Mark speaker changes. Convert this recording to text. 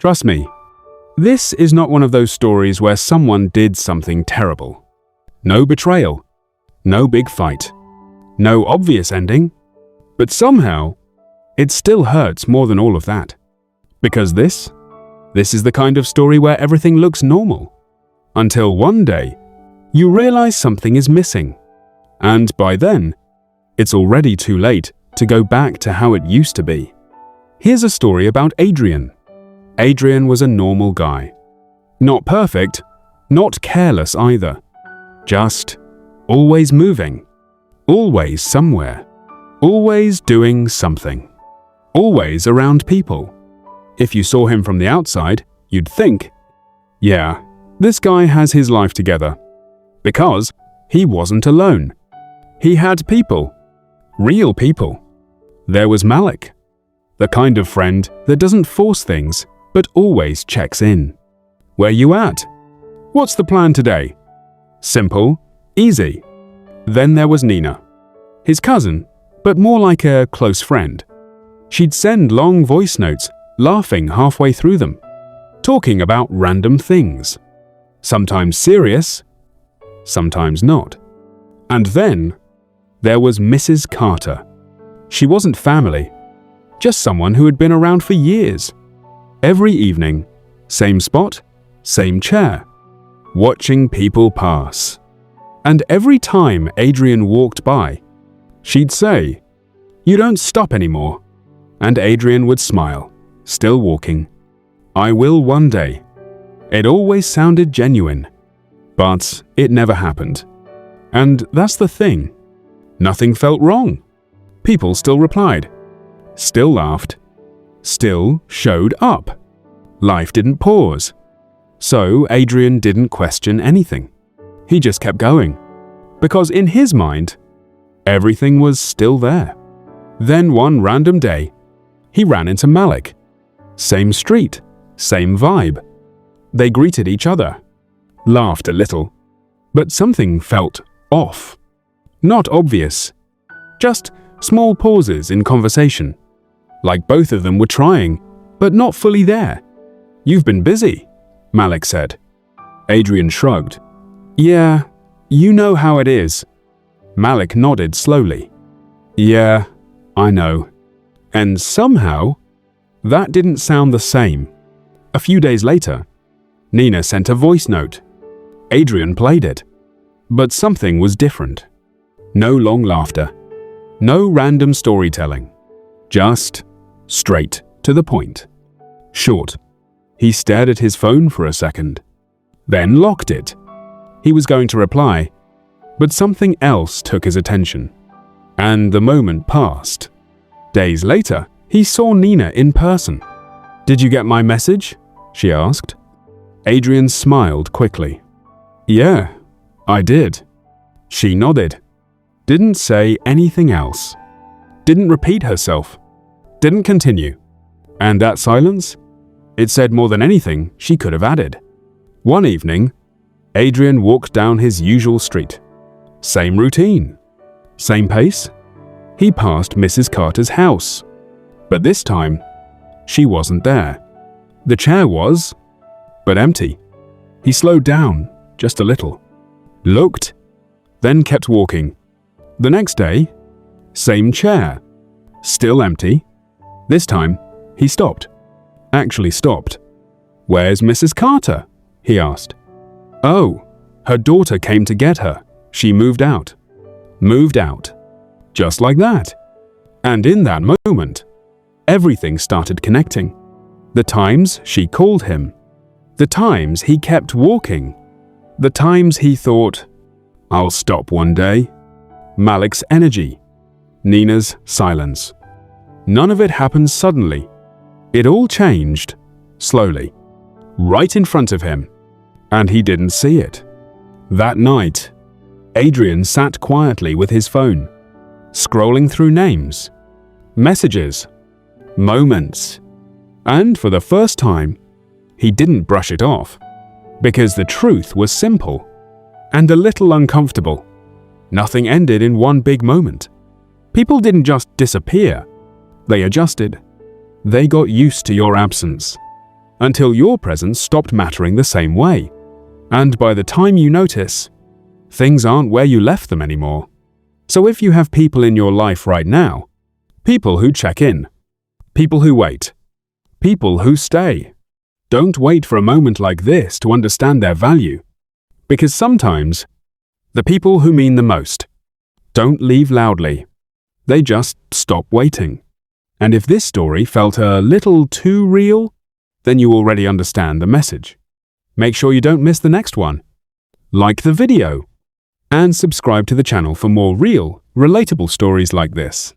Speaker 1: Trust me, this is not one of those stories where someone did something terrible. No betrayal, no big fight, no obvious ending, but somehow it still hurts more than all of that. Because this is the kind of story where everything looks normal, until one day you realize something is missing, and by then, it's already too late to go back to how it used to be. Here's a story about Adrian. Adrian was a normal guy. Not perfect, not careless either. Just always moving, always somewhere, always doing something, always around people. If you saw him from the outside, you'd think, yeah, this guy has his life together. Because he wasn't alone. He had people. Real people. There was Malik, the kind of friend that doesn't force things, but always checks in. Where you at? What's the plan today? Simple, easy. Then there was Nina, his cousin, but more like a close friend. She'd send long voice notes, laughing halfway through them, talking about random things. Sometimes serious, sometimes not. And then there was Mrs. Carter. She wasn't family, just someone who had been around for years. Every evening, same spot, same chair, watching people pass. And every time Adrian walked by, she'd say, "You don't stop anymore." And Adrian would smile, still walking. "I will one day." It always sounded genuine, but it never happened. And that's the thing. Nothing felt wrong. People still replied, still laughed, still showed up. Life didn't pause. So Adrian didn't question anything. He just kept going, because in his mind, everything was still there. Then one random day, he ran into Malik. Same street, same vibe. They greeted each other, laughed a little, but something felt off. Not obvious, just small pauses in conversation, like both of them were trying, but not fully there. "You've been busy," Malik said. Adrian shrugged. "Yeah, you know how it is." Malik nodded slowly. "Yeah, I know." And somehow, that didn't sound the same. A few days later, Nina sent a voice note. Adrian played it. But something was different. No long laughter. No random storytelling. Just straight to the point. Short. He stared at his phone for a second, then locked it. He was going to reply, but something else took his attention. And the moment passed. Days later, he saw Nina in person. "Did you get my message?" she asked. Adrian smiled quickly. "Yeah, I did." She nodded. Didn't say anything else. Didn't repeat herself. Didn't continue. And that silence? It said more than anything she could have added. One evening, Adrian walked down his usual street. Same routine. Same pace. He passed Mrs. Carter's house. But this time, she wasn't there. The chair was, but empty. He slowed down, just a little. Looked, then kept walking. The next day, same chair. Still empty. This time, he stopped. Actually stopped. "Where's Mrs. Carter?" he asked. "Oh, her daughter came to get her. She moved out." Moved out. Just like that. And in that moment, everything started connecting. The times she called him. The times he kept walking. The times he thought, "I'll stop one day." Malik's energy. Nina's silence. None of it happened suddenly. It all changed, slowly, right in front of him, and he didn't see it. That night, Adrian sat quietly with his phone, scrolling through names, messages, moments, and for the first time, he didn't brush it off, because the truth was simple and a little uncomfortable. Nothing ended in one big moment. People didn't just disappear. They adjusted. They got used to your absence. until your presence stopped mattering the same way. And by the time you notice, things aren't where you left them anymore. So if you have people in your life right now, people who check in, people who wait, people who stay, don't wait for a moment like this to understand their value. Because sometimes, the people who mean the most don't leave loudly. They just stop waiting. And if this story felt a little too real, then you already understand the message. Make sure you don't miss the next one. Like the video and subscribe to the channel for more real, relatable stories like this.